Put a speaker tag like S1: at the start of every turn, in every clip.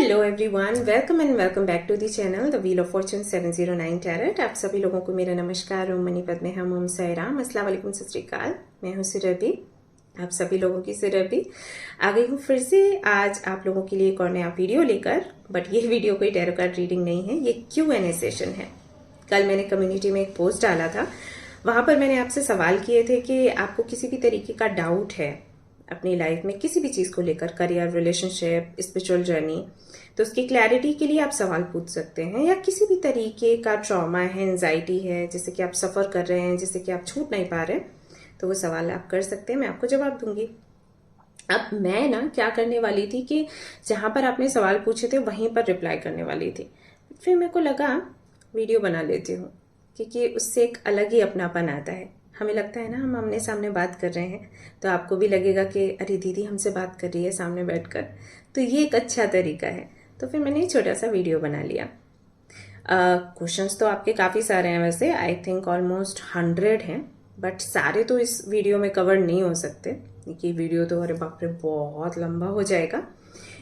S1: Hello everyone, welcome and welcome back to the channel the wheel of fortune 709 tarot. आप सभी लोगों को मेरा नमस्कार। ओम मनी पद्मे हम ओम साईराम, अस्सलाम वालेकुम, सत श्री अकाल। मैं हूँ सुरभि, आप सभी लोगों की सुरभि आ गई हूँ फिर से आज आप लोगों के लिए एक और नया वीडियो लेकर। बट ये वीडियो कोई टैरो कार्ड रीडिंग नहीं है, ये Q&A सेशन है। कल मैंने कम्युनिटी में एक पोस्ट डाला था, वहां पर मैंने आपसे सवाल किए थे कि आपको किसी भी तरीके का डाउट है अपनी लाइफ में किसी भी चीज को लेकर, करियर, रिलेशनशिप, स्पिरिचुअल जर्नी, तो उसकी क्लैरिटी के लिए आप सवाल पूछ सकते हैं। या किसी भी तरीके का ट्रॉमा है, एंजाइटी है, जिससे कि आप सफर कर रहे हैं, जिससे कि आप छूट नहीं पा रहे, तो वो सवाल आप कर सकते हैं, मैं आपको जवाब दूंगी। अब मैं ना क्या करने वाली थी कि जहां पर आपने सवाल पूछे थे वहीं पर रिप्लाई करने वाली थी। फिर मेरे को लगा वीडियो बना लेती हूँ, क्योंकि उससे एक अलग ही अपनापन आता है। हमें लगता है ना हम आमने सामने बात कर रहे हैं, तो आपको भी लगेगा कि अरे दीदी हमसे बात कर रही है सामने बैठकर, तो ये एक अच्छा तरीका है। तो फिर मैंने एक छोटा सा वीडियो बना लिया। क्वेश्चंस तो आपके काफ़ी सारे हैं, वैसे आई थिंक ऑलमोस्ट 100 हैं, बट सारे तो इस वीडियो में कवर नहीं हो सकते, क्योंकि वीडियो तो अरे बाप रे बहुत लंबा हो जाएगा।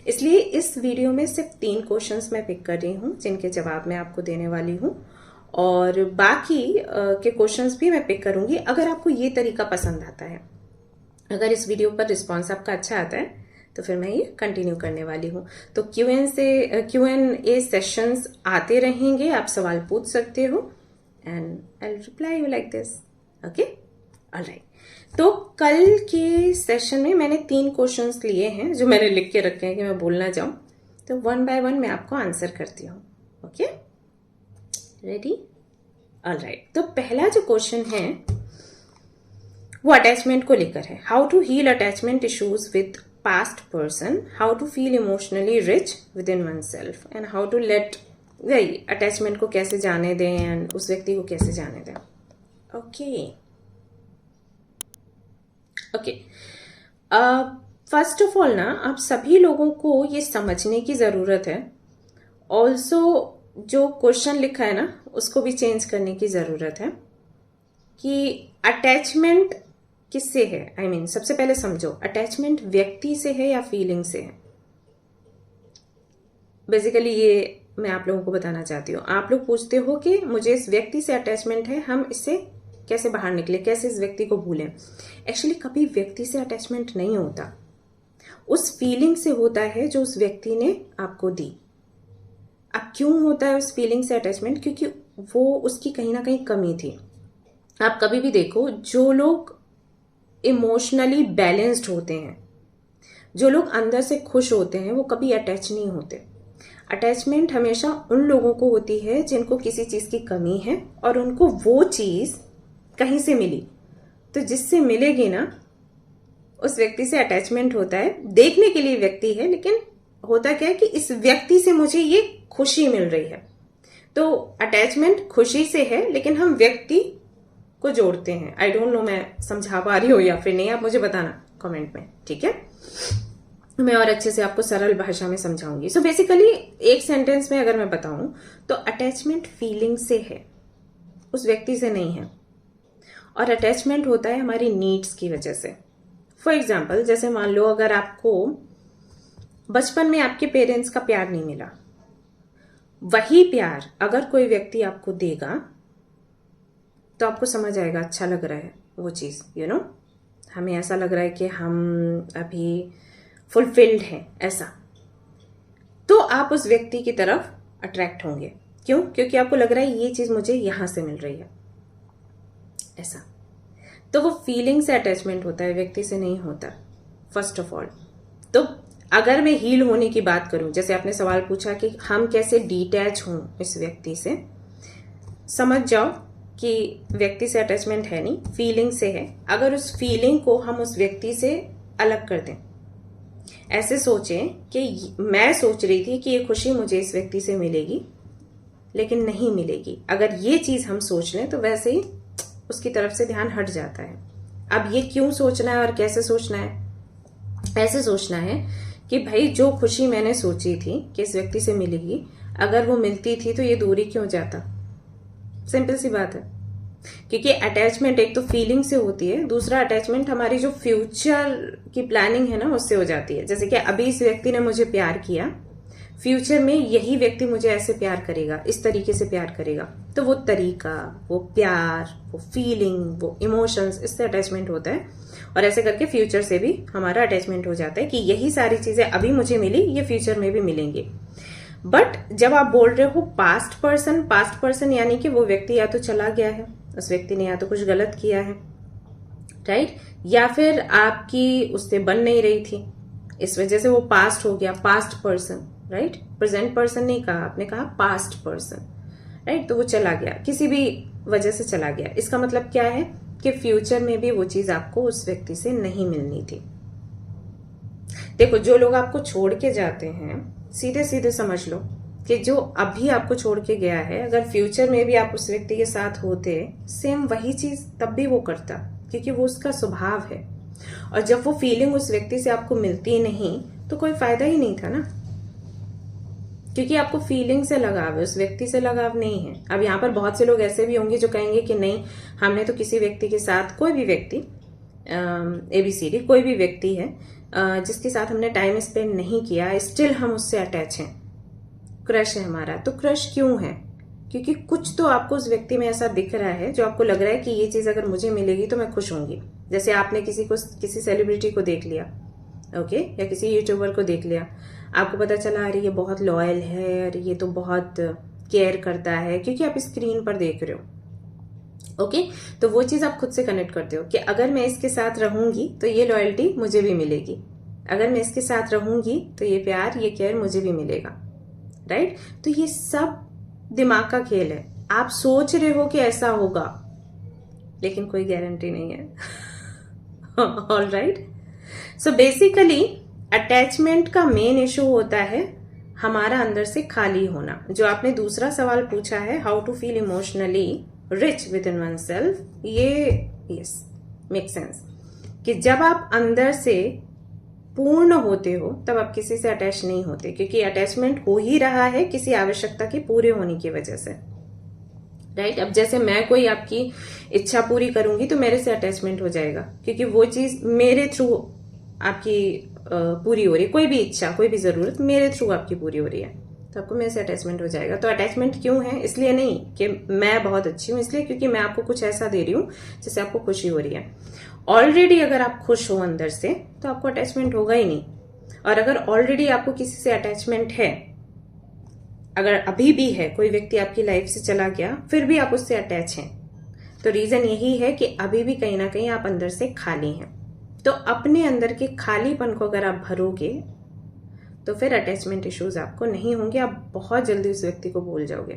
S1: इसलिए इस वीडियो में सिर्फ 3 क्वेश्चंस मैं पिक कर रही हूँ, जिनके जवाब मैं आपको देने वाली हूँ, और बाकी के क्वेश्चंस भी मैं पिक करूंगी। अगर आपको ये तरीका पसंद आता है, अगर इस वीडियो पर रिस्पॉन्स आपका अच्छा आता है, तो फिर मैं ये कंटिन्यू करने वाली हूँ। तो Q&A सेशंस आते रहेंगे, आप सवाल पूछ सकते हो and I will reply you like this. Okay, alright. तो कल के सेशन में मैंने 3 क्वेश्चंस लिए हैं जो मैंने लिख के रखे हैं कि मैं बोलना चाहूँ, तो 1 बाय 1 मैं आपको आंसर करती हूँ। Okay, ready? ऑलराइट। तो पहला जो क्वेश्चन है वो अटैचमेंट को लेकर है। How to heal attachment issues with past person, how to feel emotionally rich within oneself, and how to let वही अटैचमेंट को कैसे जाने दें एंड उस व्यक्ति को कैसे जाने दें। Okay okay, first of all ना आप सभी लोगों को ये समझने की जरूरत है, ऑल्सो जो क्वेश्चन लिखा है ना उसको भी चेंज करने की जरूरत है कि अटैचमेंट किससे है। आई मीन सबसे पहले समझो, अटैचमेंट व्यक्ति से है या फीलिंग से है। बेसिकली ये मैं आप लोगों को बताना चाहती हूँ। आप लोग पूछते हो कि मुझे इस व्यक्ति से अटैचमेंट है, हम इससे कैसे बाहर निकले, कैसे इस व्यक्ति को भूलें। एक्चुअली कभी व्यक्ति से अटैचमेंट नहीं होता, उस फीलिंग से होता है जो उस व्यक्ति ने आपको दी। अब क्यों होता है उस फीलिंग से अटैचमेंट? क्योंकि वो उसकी कहीं ना कहीं कमी थी। आप कभी भी देखो, जो लोग इमोशनली बैलेंस्ड होते हैं, जो लोग अंदर से खुश होते हैं, वो कभी अटैच नहीं होते। अटैचमेंट हमेशा उन लोगों को होती है जिनको किसी चीज की कमी है और उनको वो चीज कहीं से मिली, तो जिससे मिलेगी ना उस व्यक्ति से अटैचमेंट होता है। देखने के लिए व्यक्ति है, लेकिन होता क्या है कि इस व्यक्ति से मुझे ये खुशी मिल रही है, तो अटैचमेंट खुशी से है, लेकिन हम व्यक्ति को जोड़ते हैं। आई डोंट नो मैं समझा पा रही हूँ या फिर नहीं, आप मुझे बताना कमेंट में, ठीक है? मैं और अच्छे से आपको सरल भाषा में समझाऊंगी। सो बेसिकली एक सेंटेंस में अगर मैं बताऊं तो अटैचमेंट फीलिंग से है, उस व्यक्ति से नहीं है। और अटैचमेंट होता है हमारी नीड्स की वजह से। फॉर एग्जाम्पल, जैसे मान लो अगर आपको बचपन में आपके पेरेंट्स का प्यार नहीं मिला, वही प्यार अगर कोई व्यक्ति आपको देगा तो आपको समझ आएगा अच्छा लग रहा है वो चीज, यू नो, हमें ऐसा लग रहा है कि हम अभी फुलफिल्ड हैं, ऐसा। तो आप उस व्यक्ति की तरफ अट्रैक्ट होंगे। क्यों? क्योंकि आपको लग रहा है ये चीज मुझे यहां से मिल रही है, ऐसा। तो वो फीलिंग से अटैचमेंट होता है, व्यक्ति से नहीं होता, फर्स्ट ऑफ ऑल। तो अगर मैं हील होने की बात करूं, जैसे आपने सवाल पूछा कि हम कैसे डिटैच हों इस व्यक्ति से, समझ जाओ कि व्यक्ति से अटैचमेंट है नहीं, फीलिंग से है। अगर उस फीलिंग को हम उस व्यक्ति से अलग कर दें, ऐसे सोचें कि मैं सोच रही थी कि ये खुशी मुझे इस व्यक्ति से मिलेगी, लेकिन नहीं मिलेगी। अगर ये चीज हम सोच लें तो वैसे ही उसकी तरफ से ध्यान हट जाता है। अब ये क्यों सोचना है और कैसे सोचना है? ऐसे सोचना है कि भाई जो खुशी मैंने सोची थी कि इस व्यक्ति से मिलेगी, अगर वो मिलती थी तो ये दूरी क्यों जाता। सिंपल सी बात है। क्योंकि अटैचमेंट एक तो फीलिंग से होती है, दूसरा अटैचमेंट हमारी जो फ्यूचर की प्लानिंग है ना उससे हो जाती है। जैसे कि अभी इस व्यक्ति ने मुझे प्यार किया, फ्यूचर में यही व्यक्ति मुझे ऐसे प्यार करेगा, इस तरीके से प्यार करेगा, तो वो तरीका, वो प्यार, वो फीलिंग, वो इमोशंस, इससे अटैचमेंट होता है। और ऐसे करके फ्यूचर से भी हमारा अटैचमेंट हो जाता है कि यही सारी चीजें अभी मुझे मिली, ये फ्यूचर में भी मिलेंगी। बट जब आप बोल रहे हो पास्ट पर्सन यानी कि वो व्यक्ति या तो चला गया है, उस व्यक्ति ने या तो कुछ गलत किया है, राइट, या फिर आपकी उससे बन नहीं रही थी, इस वजह से वो पास्ट हो गया, past person, right. Present person नहीं कहा, आपने कहा पास्ट पर्सन, राइट। तो वो चला गया, किसी भी वजह से चला गया। इसका मतलब क्या है कि फ्यूचर में भी वो चीज आपको उस व्यक्ति से नहीं मिलनी थी। देखो, जो लोग आपको छोड़ के जाते हैं, सीधे सीधे समझ लो कि जो अभी आपको छोड़ के गया है, अगर फ्यूचर में भी आप उस व्यक्ति के साथ होते, सेम वही चीज तब भी वो करता, क्योंकि वो उसका स्वभाव है। और जब वो फीलिंग उस व्यक्ति से आपको मिलती नहीं, तो कोई फायदा ही नहीं था ना, क्योंकि आपको फीलिंग से लगाव है, उस व्यक्ति से लगाव नहीं है। अब यहाँ पर बहुत से लोग ऐसे भी होंगे जो कहेंगे कि नहीं, हमने तो किसी व्यक्ति के साथ, कोई भी व्यक्ति, ABCD, कोई भी व्यक्ति है जिसके साथ हमने टाइम स्पेंड नहीं किया, स्टिल हम उससे अटैच हैं, क्रश है हमारा। तो क्रश क्यों है? क्योंकि कुछ तो आपको उस व्यक्ति में ऐसा दिख रहा है जो आपको लग रहा है कि ये चीज अगर मुझे मिलेगी तो मैं खुश होंगी। जैसे आपने किसी सेलिब्रिटी को देख लिया, ओके, या किसी यूट्यूबर को देख लिया, आपको पता चला अरे ये बहुत लॉयल है, अरे ये तो बहुत केयर करता है, क्योंकि आप स्क्रीन पर देख रहे हो, ओके। तो वो चीज आप खुद से कनेक्ट करते हो कि अगर मैं इसके साथ रहूंगी तो ये लॉयल्टी मुझे भी मिलेगी, अगर मैं इसके साथ रहूंगी तो ये प्यार, ये केयर मुझे भी मिलेगा, राइट। तो ये सब दिमाग का खेल है। आप सोच रहे हो कि ऐसा होगा, लेकिन कोई गारंटी नहीं है। All right. So basically attachment का मेन इशू होता है हमारा अंदर से खाली होना। जो आपने दूसरा सवाल पूछा है, how to feel emotionally rich within oneself, ये यस मेक सेंस कि जब आप अंदर से पूर्ण होते हो तब आप किसी से अटैच नहीं होते, क्योंकि अटैचमेंट हो ही रहा है किसी आवश्यकता के पूरे होने की वजह से, राइट। अब जैसे मैं कोई आपकी इच्छा पूरी करूंगी तो मेरे से अटैचमेंट हो जाएगा, क्योंकि वो चीज मेरे थ्रू आपकी पूरी हो रही है। कोई भी इच्छा, कोई भी जरूरत मेरे थ्रू आपकी पूरी हो रही है, तो आपको मेरे से अटैचमेंट हो जाएगा। तो अटैचमेंट क्यों है? इसलिए नहीं कि मैं बहुत अच्छी हूं, इसलिए क्योंकि मैं आपको कुछ ऐसा दे रही हूं जिससे आपको खुशी हो रही है। ऑलरेडी अगर आप खुश हो अंदर से तो आपको अटैचमेंट होगा ही नहीं। और अगर ऑलरेडी आपको किसी से अटैचमेंट है, अगर अभी भी है, कोई व्यक्ति आपकी लाइफ से चला गया फिर भी आप उससे अटैच हैं, तो रीजन यही है कि अभी भी कहीं ना कहीं आप अंदर से खाली हैं। तो अपने अंदर के खालीपन को अगर आप भरोगे तो फिर अटैचमेंट इश्यूज आपको नहीं होंगे, आप बहुत जल्दी उस व्यक्ति को भूल जाओगे,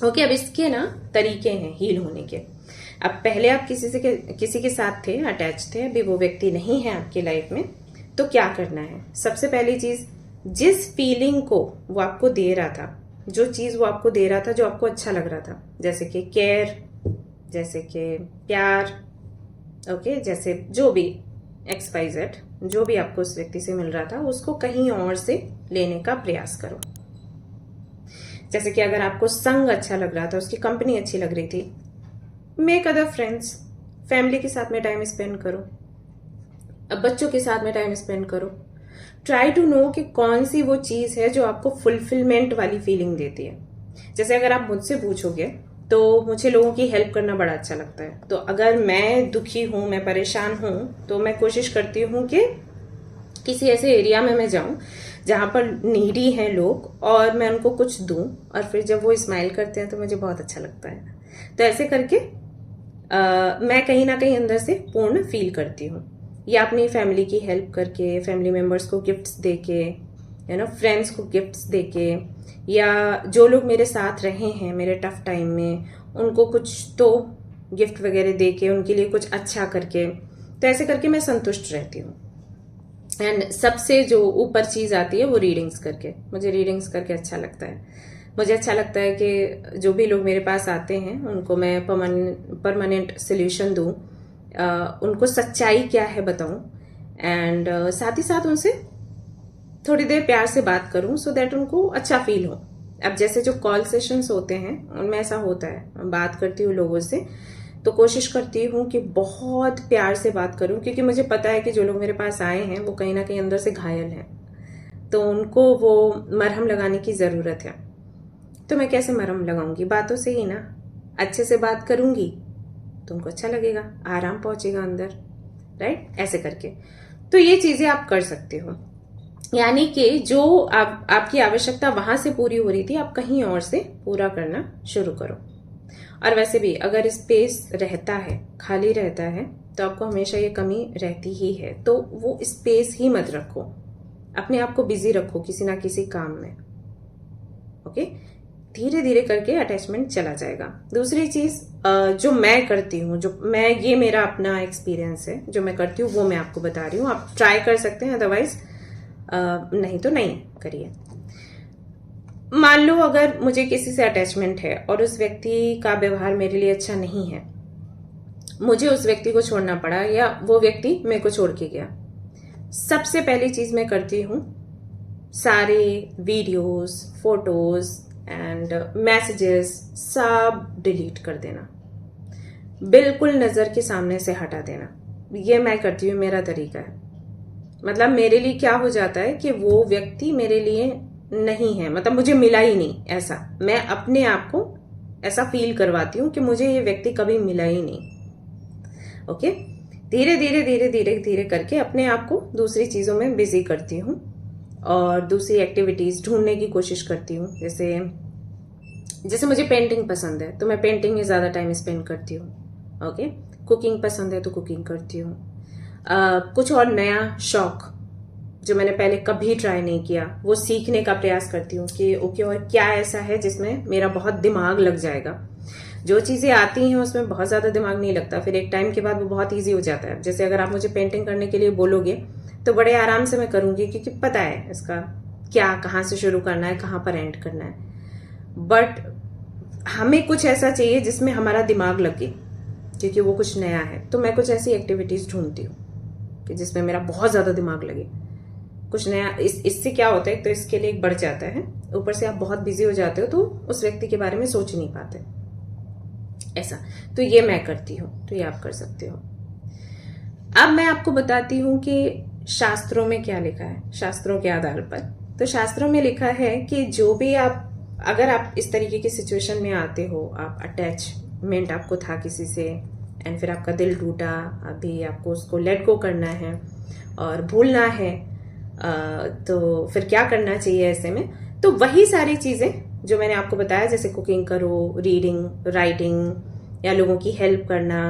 S1: ओके। अब इसके ना तरीके हैं हील होने के। अब पहले आप किसी के साथ थे, अटैच थे, अभी वो व्यक्ति नहीं है आपकी लाइफ में, तो क्या करना है? सबसे पहली चीज, जिस फीलिंग को वो आपको दे रहा था, जो चीज वो आपको दे रहा था, जो आपको अच्छा लग रहा था, जैसे कि केयर, जैसे कि प्यार, ओके, जैसे जो भी XYZ, जो भी आपको उस व्यक्ति से मिल रहा था, उसको कहीं और से लेने का प्रयास करो। जैसे कि अगर आपको संग अच्छा लग रहा था, उसकी कंपनी अच्छी लग रही थी, मेक अदर फ्रेंड्स, फैमिली के साथ में टाइम स्पेंड करो, अब बच्चों के साथ में टाइम स्पेंड करो। ट्राई टू नो कि कौन सी वो चीज है जो आपको फुलफिलमेंट वाली फीलिंग देती है। जैसे अगर आप मुझसे पूछोगे तो मुझे लोगों की हेल्प करना बड़ा अच्छा लगता है। तो अगर मैं दुखी हूं, मैं परेशान हूं, तो मैं कोशिश करती हूं कि किसी ऐसे एरिया में मैं जाऊं जहां पर नीडी हैं लोग, और मैं उनको कुछ दूं, और फिर जब वो स्माइल करते हैं तो मुझे बहुत अच्छा लगता है। तो ऐसे करके मैं कहीं ना कहीं अंदर से पूर्ण फील करती हूँ। या अपनी फैमिली की हेल्प करके, फैमिली मेंबर्स को गिफ्ट्स देके, फ्रेंड्स को गिफ्ट्स देके, या जो लोग मेरे साथ रहे हैं मेरे टफ टाइम में, उनको कुछ तो गिफ्ट वगैरह देके, उनके लिए कुछ अच्छा करके, तो ऐसे करके मैं संतुष्ट रहती हूँ। एंड सबसे जो ऊपर चीज आती है वो रीडिंग्स करके। मुझे रीडिंग्स करके अच्छा लगता है। मुझे अच्छा लगता है कि जो भी लोग मेरे पास आते हैं उनको मैं परमानेंट सोल्यूशन दूं, उनको सच्चाई क्या है बताऊं, एंड साथ ही साथ उनसे थोड़ी देर प्यार से बात करूं, सो दैट उनको अच्छा फील हो। अब जैसे जो कॉल सेशंस होते हैं उनमें ऐसा होता है, बात करती हूँ लोगों से, तो कोशिश करती हूँ कि बहुत प्यार से बात करूं, क्योंकि मुझे पता है कि जो लोग मेरे पास आए हैं वो कहीं ना कहीं अंदर से घायल हैं, तो उनको वो मरहम लगाने की ज़रूरत है। तो मैं कैसे मरहम लगाऊंगी? बातों से ही ना। अच्छे से बात करूंगी तो उनको अच्छा लगेगा, आराम पहुंचेगा अंदर, राइट? ऐसे करके तो ये चीजें आप कर सकते हो। यानी कि जो आपकी आवश्यकता वहां से पूरी हो रही थी, आप कहीं और से पूरा करना शुरू करो। और वैसे भी अगर स्पेस रहता है, खाली रहता है, तो आपको हमेशा ये कमी रहती ही है। तो वो स्पेस ही मत रखो, अपने आप को बिजी रखो किसी ना किसी काम में। ओके, धीरे धीरे करके अटैचमेंट चला जाएगा। दूसरी चीज जो मैं करती हूँ, ये मेरा अपना एक्सपीरियंस है, जो मैं करती हूँ वो मैं आपको बता रही हूँ। आप ट्राई कर सकते हैं, अदरवाइज नहीं तो नहीं करिए। मान लो अगर मुझे किसी से अटैचमेंट है और उस व्यक्ति का व्यवहार मेरे लिए अच्छा नहीं है, मुझे उस व्यक्ति को छोड़ना पड़ा या वो व्यक्ति मेरे को छोड़ के गया, सबसे पहली चीज मैं करती हूँ, सारे वीडियोस, फोटोज एंड मैसेजेस सब डिलीट कर देना, बिल्कुल नजर के सामने से हटा देना। ये मैं करती हूँ, मेरा तरीका है। मतलब मेरे लिए क्या हो जाता है कि वो व्यक्ति मेरे लिए नहीं है, मतलब मुझे मिला ही नहीं, ऐसा मैं अपने आप को ऐसा फील करवाती हूँ कि मुझे ये व्यक्ति कभी मिला ही नहीं। ओके, धीरे धीरे धीरे धीरे धीरे करके अपने आप को दूसरी चीजों में बिजी करती हूँ और दूसरी एक्टिविटीज ढूंढने की कोशिश करती हूँ। जैसे मुझे पेंटिंग पसंद है तो मैं पेंटिंग में ज्यादा टाइम स्पेंड करती हूँ। ओके, कुकिंग पसंद है तो कुकिंग करती हूँ। कुछ और नया शौक जो मैंने पहले कभी ट्राई नहीं किया, वो सीखने का प्रयास करती हूँ कि ओके, और क्या ऐसा है जिसमें मेरा बहुत दिमाग लग जाएगा। जो चीजें आती हैं उसमें बहुत ज्यादा दिमाग नहीं लगता, फिर एक टाइम के बाद वो बहुत इजी हो जाता है। जैसे अगर आप मुझे पेंटिंग करने के लिए बोलोगे तो बड़े आराम से मैं करूंगी, क्योंकि पता है इसका क्या, कहाँ से शुरू करना है, कहाँ पर एंड करना है। बट हमें कुछ ऐसा चाहिए जिसमें हमारा दिमाग लगे, क्योंकि वो कुछ नया है। तो मैं कुछ ऐसी एक्टिविटीज ढूंढती हूँ कि जिसमें मेरा बहुत ज्यादा दिमाग लगे, कुछ नया। इससे क्या होता है, तो इसके लिए बढ़ जाता है, ऊपर से आप बहुत बिजी हो जाते हो तो उस व्यक्ति के बारे में सोच नहीं पाते, ऐसा। तो ये मैं करती हूँ, तो ये आप कर सकते हो। अब मैं आपको बताती हूँ कि शास्त्रों में क्या लिखा है, शास्त्रों के आधार पर। तो शास्त्रों में लिखा है कि जो भी अगर आप इस तरीके की सिचुएशन में आते हो, आप अटैचमेंट आपको था किसी से एंड फिर आपका दिल टूटा, अभी आपको उसको लेट गो करना है और भूलना है, तो फिर क्या करना चाहिए ऐसे में? तो वही सारी चीजें जो मैंने आपको बताया, जैसे कुकिंग करो, रीडिंग, राइटिंग, या लोगों की हेल्प करना,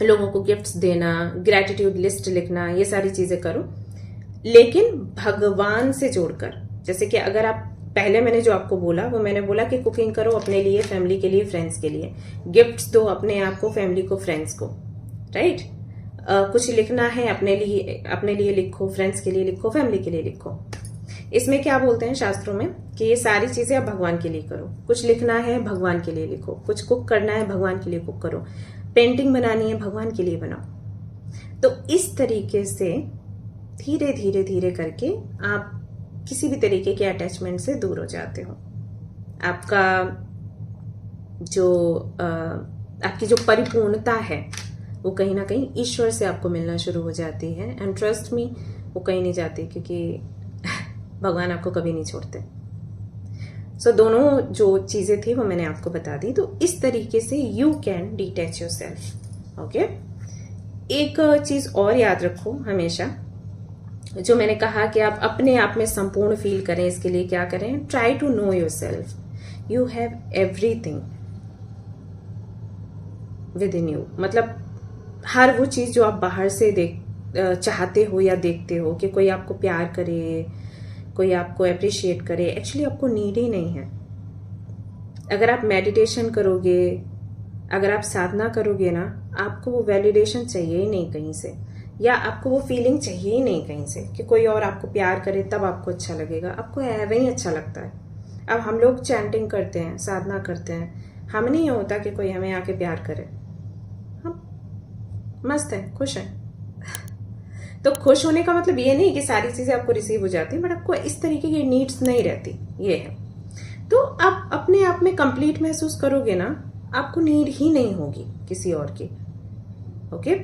S1: लोगों को गिफ्ट्स देना, ग्रेटिट्यूड लिस्ट लिखना, ये सारी चीजें करो, लेकिन भगवान से जोड़कर। जैसे कि अगर आप पहले मैंने जो आपको बोला, वो मैंने बोला कि कुकिंग करो अपने लिए, फैमिली के लिए, फ्रेंड्स के लिए, गिफ्ट्स दो अपने आप को, फैमिली को, फ्रेंड्स को, राइट? कुछ लिखना है अपने लिए लिखो, फ्रेंड्स के लिए लिखो, फैमिली के लिए लिखो। इसमें क्या बोलते हैं शास्त्रों में कि ये सारी चीजें आप भगवान के लिए करो। कुछ लिखना है, भगवान के लिए लिखो। कुछ कुक करना है, भगवान के लिए कुक करो। पेंटिंग बनानी है, भगवान के लिए बनाओ। तो इस तरीके से धीरे धीरे धीरे करके आप किसी भी तरीके के अटैचमेंट से दूर हो जाते हो। आपकी जो परिपूर्णता है वो कहीं ना कहीं ईश्वर से आपको मिलना शुरू हो जाती है। एंड ट्रस्ट मी, वो कहीं नहीं जाती, क्योंकि भगवान आपको कभी नहीं छोड़ते। सो दोनों जो चीजें थी वो मैंने आपको बता दी। तो इस तरीके से you can detach your self. Okay, एक चीज और याद रखो हमेशा, जो मैंने कहा कि आप अपने आप में संपूर्ण फील करें। इसके लिए क्या करें? Try to know yourself. You have everything within you. मतलब हर वो चीज जो आप बाहर से चाहते हो या देखते हो कि कोई आपको प्यार करे, कोई आपको अप्रिशिएट करे, एक्चुअली आपको नीड ही नहीं है। अगर आप मेडिटेशन करोगे, अगर आप साधना करोगे ना, आपको वो वैलिडेशन चाहिए ही नहीं कहीं से, या आपको वो फीलिंग चाहिए ही नहीं कहीं से कि कोई और आपको प्यार करे तब आपको अच्छा लगेगा। आपको ऐवे ही अच्छा लगता है। अब हम लोग चैंटिंग करते हैं, साधना करते हैं, हम नहीं होता कि कोई हमें आके प्यार करे, हम मस्त है, खुश है। तो खुश होने का मतलब ये नहीं कि सारी चीजें आपको रिसीव हो जाती, बट आपको इस तरीके की नीड्स नहीं रहती, ये है। तो आप अपने आप में कंप्लीट महसूस करोगे ना, आपको नीड ही नहीं होगी किसी और की। ओके,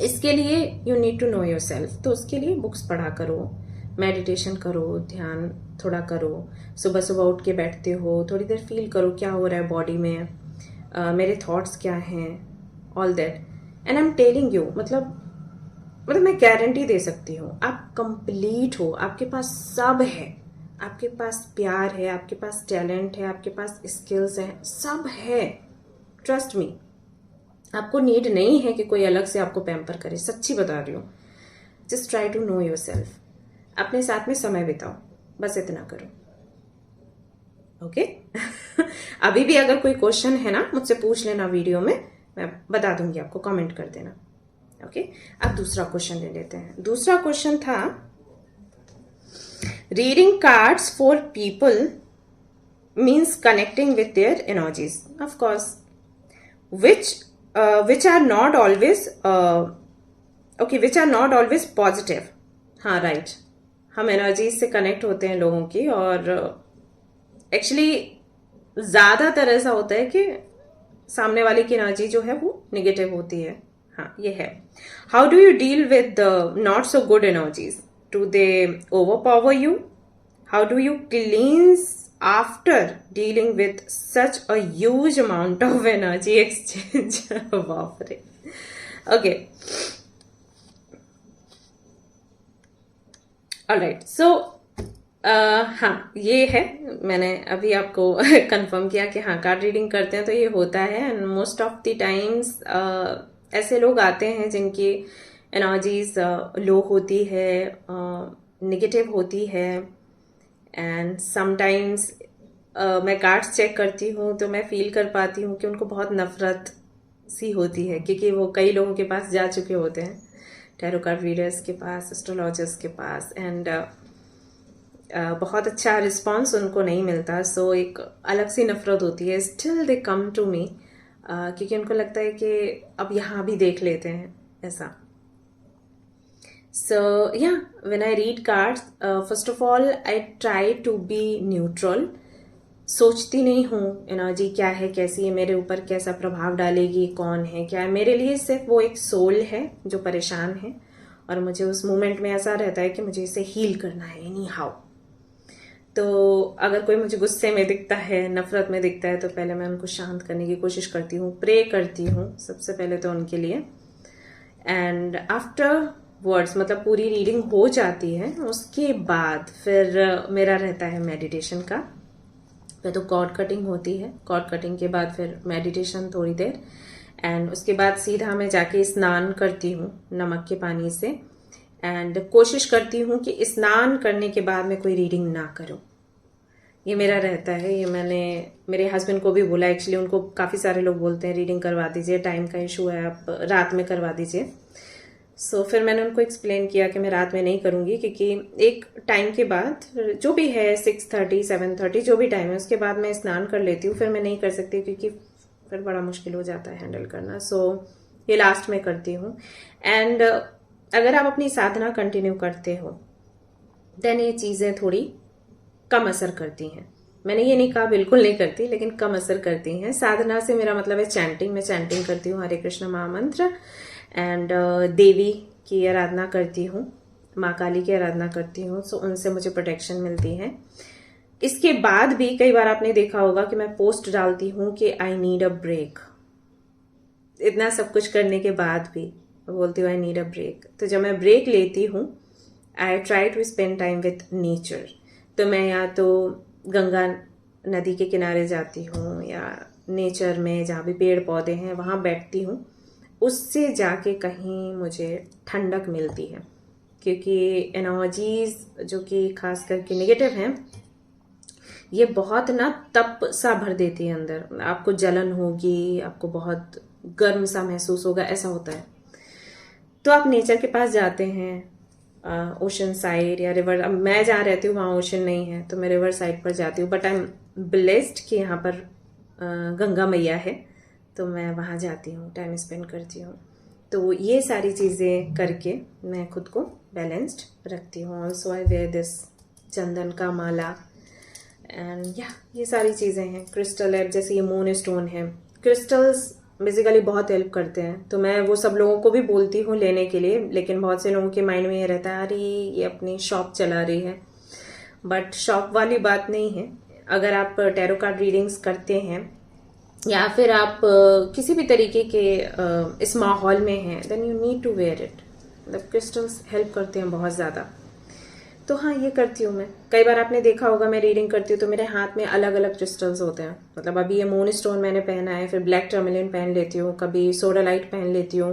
S1: इसके लिए you need to know yourself. तो उसके लिए बुक्स पढ़ा करो, मेडिटेशन करो, ध्यान थोड़ा करो, सुबह सुबह उठ के बैठते हो, थोड़ी देर फील करो क्या हो रहा है बॉडी में, मेरे थॉट्स क्या हैं, all that. And I am telling you, मतलब मैं गारंटी दे सकती हूँ, आप कंप्लीट हो, आपके पास सब है, आपके पास प्यार है, आपके पास टैलेंट है, आपके पास स्किल्स हैं, सब है। ट्रस्ट मी, आपको नीड नहीं है कि कोई अलग से आपको पैम्पर करे, सच्ची बता रही हूँ। Just try to know yourself, अपने साथ में समय बिताओ, बस इतना करो। ओके अभी भी अगर कोई क्वेश्चन है ना, मुझसे पूछ लेना वीडियो में, मैं बता दूंगी आपको, कमेंट कर देना। ओके अब दूसरा क्वेश्चन ले लेते हैं। दूसरा क्वेश्चन था, reading cards for people means connecting with their energies, of course, which are not always which are not always positive। हाँ राइट, हम एनर्जीज से कनेक्ट होते हैं लोगों की, और एक्चुअली ज्यादातर ऐसा होता है कि सामने वाले की एनर्जी जो है वो नेगेटिव होती है। हाँ ये है। How do you deal with the not so good energies? Do they overpower you? How do you क्लींस after dealing with such a huge amount of energy exchange? बाप रे। Okay, alright, so हाँ ये है, मैंने अभी आपको कंफर्म किया कि हाँ कार्ड रीडिंग करते हैं तो ये होता है। And most of the times ऐसे लोग आते हैं जिनकी एनर्जीज लो होती है, नेगेटिव होती है। एंड समटाइम्स मैं कार्ड्स चेक करती हूँ तो मैं फील कर पाती हूँ कि उनको बहुत नफरत सी होती है, क्योंकि वो कई लोगों के पास जा चुके होते हैं, टैरो कार्ड रीडर्स के पास, एस्ट्रोलॉजर्स के पास, एंड बहुत अच्छा रिस्पॉन्स उनको नहीं मिलता। सो एक अलग सी नफरत होती है। Still they come to me, क्योंकि उनको लगता है कि अब यहाँ भी देख लेते हैं ऐसा। So yeah, when I read cards, first of all I try to be neutral। सोचती नहीं हूँ एनर्जी क्या है, कैसी है, मेरे ऊपर कैसा प्रभाव डालेगी, कौन है, क्या है। मेरे लिए सिर्फ वो एक सोल है जो परेशान है, और मुझे उस मोमेंट में ऐसा रहता है कि मुझे इसे हील करना है एनी हाउ। तो अगर कोई मुझे गुस्से में दिखता है, नफरत में दिखता है, तो पहले मैं उनको शांत करने की कोशिश करती हूँ, प्रे करती हूँ सबसे पहले तो उनके लिए। एंड आफ्टर वर्ड्स, मतलब पूरी रीडिंग हो जाती है, उसके बाद फिर मेरा रहता है मेडिटेशन का। फिर तो कॉर्ड कटिंग होती है, कॉर्ड कटिंग के बाद फिर मेडिटेशन थोड़ी देर, एंड उसके बाद सीधा मैं जाके स्नान करती हूँ नमक के पानी से। एंड कोशिश करती हूँ कि स्नान करने के बाद मैं कोई रीडिंग ना करूँ, ये मेरा रहता है। ये मैंने मेरे हस्बैंड को भी बोला, एक्चुअली उनको काफ़ी सारे लोग बोलते हैं रीडिंग करवा दीजिए, टाइम का इशू है, आप रात में करवा दीजिए। सो फिर मैंने उनको एक्सप्लेन किया कि मैं रात में नहीं करूँगी, क्योंकि एक टाइम के बाद जो भी है 6:30 7:30 जो भी टाइम है, उसके बाद मैं स्नान कर लेती हूँ। फिर मैं नहीं कर सकती क्योंकि फिर बड़ा मुश्किल हो जाता है हैंडल करना। सो ये लास्ट में करती हूँ। एंड अगर आप अपनी साधना कंटिन्यू करते हो देन ये चीज़ें थोड़ी कम असर करती हैं। मैंने ये नहीं कहा बिल्कुल नहीं करती, लेकिन कम असर करती हैं। साधना से मेरा मतलब है चैंटिंग। मैं चैंटिंग करती हूँ हरे कृष्ण महामंत्र, एंड देवी की आराधना करती हूँ, माँ काली की आराधना करती हूँ। सो उनसे मुझे प्रोटेक्शन मिलती है। इसके बाद भी कई बार आपने देखा होगा कि मैं पोस्ट डालती हूँ कि आई नीड अ ब्रेक। इतना सब कुछ करने के बाद भी बोलती हूँ आई नीड अ ब्रेक। तो जब मैं ब्रेक लेती हूँ, I try to spend time with nature. तो मैं या तो गंगा नदी के किनारे जाती हूँ, या नेचर में जहाँ भी पेड़ पौधे हैं वहाँ बैठती हूँ। उससे जाके कहीं मुझे ठंडक मिलती है, क्योंकि एनर्जीज जो कि खास करके नेगेटिव हैं, ये बहुत ना तप सा भर देती है अंदर। आपको जलन होगी, आपको बहुत गर्म सा महसूस होगा, ऐसा होता है। तो आप नेचर के पास जाते हैं, ओशन साइड या रिवर। अब मैं जहाँ रहती हूँ वहाँ ओशन नहीं है, तो मैं रिवर साइड पर जाती हूँ। बट आई एम ब्लेस्ड कि यहाँ पर गंगा मैया है, तो मैं वहाँ जाती हूँ, टाइम स्पेंड करती हूँ। तो ये सारी चीज़ें करके मैं खुद को बैलेंस्ड रखती हूँ। ऑल्सो आई वेयर दिस चंदन का माला, एंड या ये सारी चीज़ें हैं। क्रिस्टल है, जैसे ये मून स्टोन है। क्रिस्टल्स बेसिकली बहुत हेल्प करते हैं। तो मैं वो सब लोगों को भी बोलती हूँ लेने के लिए, लेकिन बहुत से लोगों के माइंड में ये रहता है अरे ये अपनी शॉप चला रही है, बट शॉप वाली बात नहीं है। अगर आप टैरो कार्ड रीडिंग्स करते हैं या फिर आप किसी भी तरीके के इस माहौल में हैं, then you need to wear it. मतलब क्रिस्टल्स हेल्प करते हैं बहुत ज़्यादा। तो हाँ, ये करती हूँ मैं। कई बार आपने देखा होगा मैं रीडिंग करती हूँ तो मेरे हाथ में अलग अलग क्रिस्टल्स होते हैं। मतलब अभी ये मून स्टोन मैंने पहना है, फिर ब्लैक टर्मलिन पहन लेती हूँ, कभी सोडालाइट पहन लेती हूँ।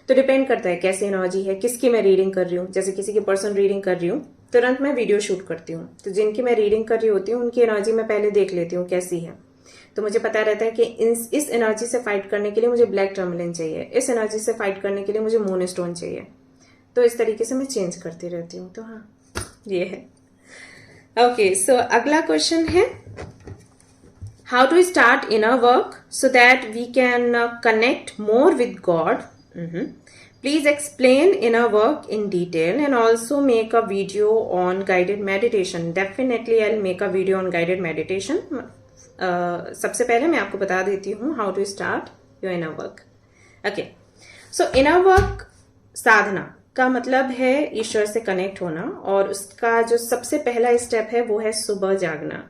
S1: तो डिपेंड करता है कैसी एनर्जी है, किसकी मैं रीडिंग कर रही हूँ। जैसे किसी की पर्सनल रीडिंग कर रही हूँ, तुरंत मैं वीडियो शूट करती हूँ। तो जिनकी मैं रीडिंग कर रही होती हूँ उनकी एनर्जी मैं पहले देख लेती हूँ कैसी है। तो मुझे पता रहता है कि इस एनर्जी से फाइट करने के लिए मुझे ब्लैक टर्मलिन चाहिए, इस एनर्जी से फाइट करने के लिए मुझे मून स्टोन चाहिए। तो इस तरीके से मैं चेंज करती रहती हूँ। तो हाँ, ये है। ओके, सो अगला क्वेश्चन है how to start inner work so that we can connect more with God. Please explain inner work in detail and also make a video on guided meditation. Definitely I will make a video on guided meditation. सबसे पहले मैं आपको बता देती हूँ how to start your inner work. Okay, so inner work साधना का मतलब है ईश्वर से कनेक्ट होना, और उसका जो सबसे पहला स्टेप है वो है सुबह जागना।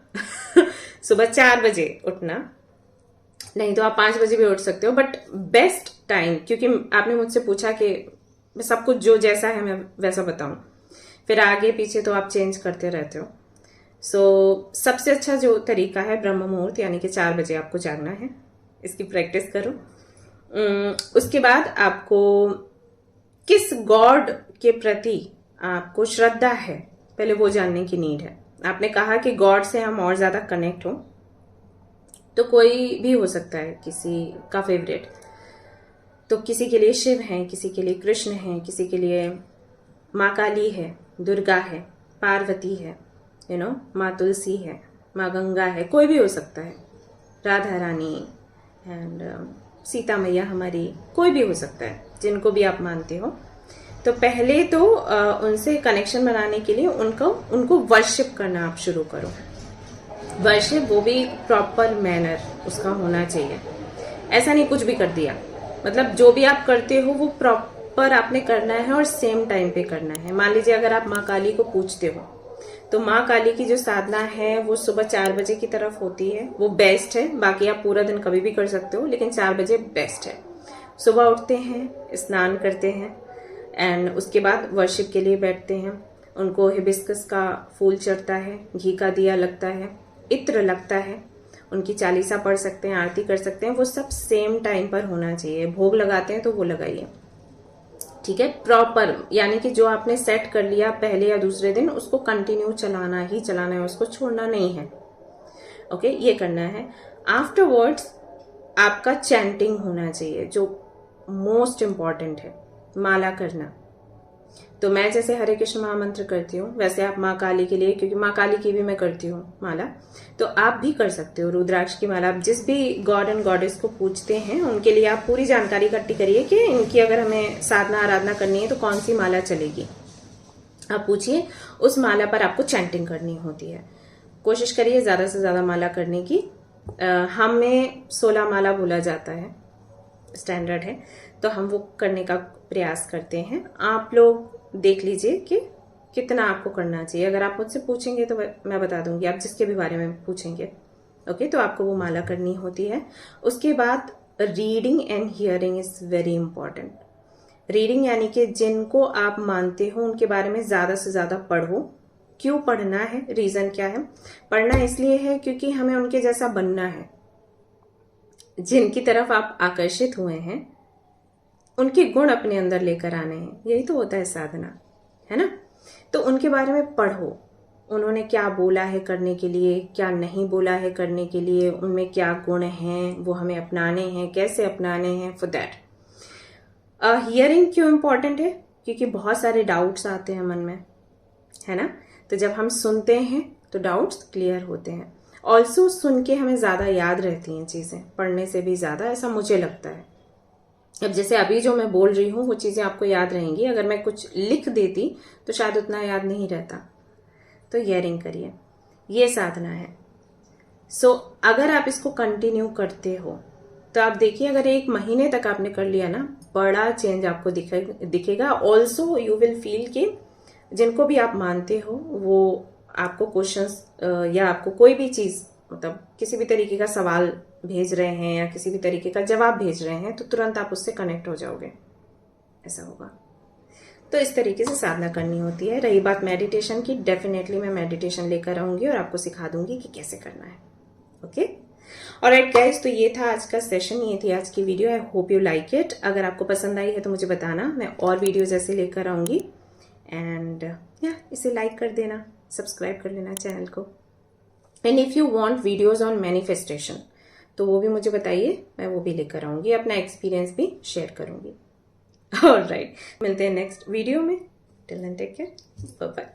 S1: सुबह 4 बजे उठना, नहीं तो आप 5 बजे भी उठ सकते हो, बट बेस्ट टाइम, क्योंकि आपने मुझसे पूछा कि सब कुछ जो जैसा है मैं वैसा बताऊं, फिर आगे पीछे तो आप चेंज करते रहते हो। सो सबसे अच्छा जो तरीका है ब्रह्म मुहूर्त, यानी कि 4 बजे आपको जागना है। इसकी प्रैक्टिस करो। उसके बाद आपको किस गॉड के प्रति आपको श्रद्धा है, पहले वो जानने की नीड है। आपने कहा कि गॉड से हम और ज्यादा कनेक्ट हो, तो कोई भी हो सकता है किसी का फेवरेट। तो किसी के लिए शिव है, किसी के लिए कृष्ण है, किसी के लिए माँ काली है, दुर्गा है, पार्वती है, माँ तुलसी है, माँ गंगा है, कोई भी हो सकता है, राधा रानी एंड सीता मैया हमारी, कोई भी हो सकता है, जिनको भी आप मानते हो। तो पहले तो उनसे कनेक्शन बनाने के लिए उनको वर्शिप करना आप शुरू करो। वर्शिप वो भी प्रॉपर मैनर उसका होना चाहिए। ऐसा नहीं कुछ भी कर दिया, मतलब जो भी आप करते हो वो प्रॉपर आपने करना है और सेम टाइम पे करना है। मान लीजिए अगर आप माँ काली को पूजते हो तो माँ काली की जो साधना है वो सुबह 4 बजे की तरफ होती है, वो बेस्ट है। बाकी आप पूरा दिन कभी भी कर सकते हो, लेकिन 4 बजे बेस्ट है। सुबह उठते हैं, स्नान करते हैं एंड उसके बाद वर्शिप के लिए बैठते हैं। उनको हिबिस्कस का फूल चढ़ता है, घी का दिया लगता है, इत्र लगता है, उनकी चालीसा पढ़ सकते हैं, आरती कर सकते हैं। वो सब सेम टाइम पर होना चाहिए। भोग लगाते हैं तो वो लगाइए, ठीक है, प्रॉपर। यानी कि जो आपने सेट कर लिया पहले या दूसरे दिन, उसको कंटिन्यू चलाना ही चलाना है, उसको छोड़ना नहीं है। ओके, ये करना है। आफ्टरवर्ड्स आपका चैंटिंग होना चाहिए, जो मोस्ट इम्पॉर्टेंट है, माला करना। तो मैं जैसे हरे कृष्ण महामंत्र करती हूँ, वैसे आप माँ काली के लिए, क्योंकि माँ काली की भी मैं करती हूँ माला, तो आप भी कर सकते हो रुद्राक्ष की माला। आप जिस भी गॉड एंड गॉडेस को पूजते हैं उनके लिए आप पूरी जानकारी इकट्ठी करिए कि इनकी अगर हमें साधना आराधना करनी है तो कौन सी माला चलेगी। आप पूछिए, उस माला पर आपको चैंटिंग करनी होती है। कोशिश करिए ज्यादा से ज्यादा माला करने की। हमें 16 माला बोला जाता है, स्टैंडर्ड है, तो हम वो करने का प्रयास करते हैं। आप लोग देख लीजिए कि कितना आपको करना चाहिए। अगर आप मुझसे पूछेंगे तो मैं बता दूंगी, आप जिसके भी बारे में पूछेंगे। ओके, तो आपको वो माला करनी होती है। उसके बाद reading and hearing is very important. Reading यानी कि जिनको आप मानते हो उनके बारे में ज्यादा से ज्यादा पढ़ो। क्यों पढ़ना है, रीजन क्या है? पढ़ना इसलिए है क्योंकि हमें उनके जैसा बनना है। जिनकी तरफ आप आकर्षित हुए हैं उनके गुण अपने अंदर लेकर आने हैं, यही तो होता है साधना, है ना। तो उनके बारे में पढ़ो, उन्होंने क्या बोला है करने के लिए, क्या नहीं बोला है करने के लिए, उनमें क्या गुण हैं, वो हमें अपनाने हैं, कैसे अपनाने हैं। फॉर दैट हियरिंग क्यों इंपॉर्टेंट है? क्योंकि बहुत सारे डाउट्स आते हैं मन में, है ना। तो जब हम सुनते हैं तो डाउट्स क्लियर होते हैं। ऑल्सो सुन के हमें ज्यादा याद रहती हैं चीजें, पढ़ने से भी ज्यादा, ऐसा मुझे लगता है। अब जैसे अभी जो मैं बोल रही हूँ वो चीजें आपको याद रहेंगी, अगर मैं कुछ लिख देती तो शायद उतना याद नहीं रहता। तो हियरिंग करिए, ये साधना है। सो अगर आप इसको कंटिन्यू करते हो तो आप देखिए, अगर 1 महीने तक आपने कर लिया ना, बड़ा चेंज आपको दिखेगा। ऑल्सो यू विल फील कि जिनको भी आप मानते हो वो आपको क्वेश्चंस या आपको कोई भी चीज, मतलब किसी भी तरीके का सवाल भेज रहे हैं या किसी भी तरीके का जवाब भेज रहे हैं, तो तुरंत आप उससे कनेक्ट हो जाओगे, ऐसा होगा। तो इस तरीके से साधना करनी होती है। रही बात मेडिटेशन की, डेफिनेटली मैं मेडिटेशन लेकर आऊंगी और आपको सिखा दूंगी कि कैसे करना है। ओके, ऑलराइट गाइस, तो ये था आज का सेशन, ये थी आज की video. I hope you like it. अगर आपको पसंद आई है तो मुझे बताना, मैं और वीडियोज ऐसे लेकर आऊंगी। एंड इसे लाइक कर देना, सब्सक्राइब कर लेना चैनल को। And if you want videos on manifestation तो वो भी मुझे बताइए, मैं वो भी लेकर आऊंगी, अपना एक्सपीरियंस भी शेयर करूंगी। ऑलराइट, मिलते हैं नेक्स्ट वीडियो में। Till then take care, bye bye.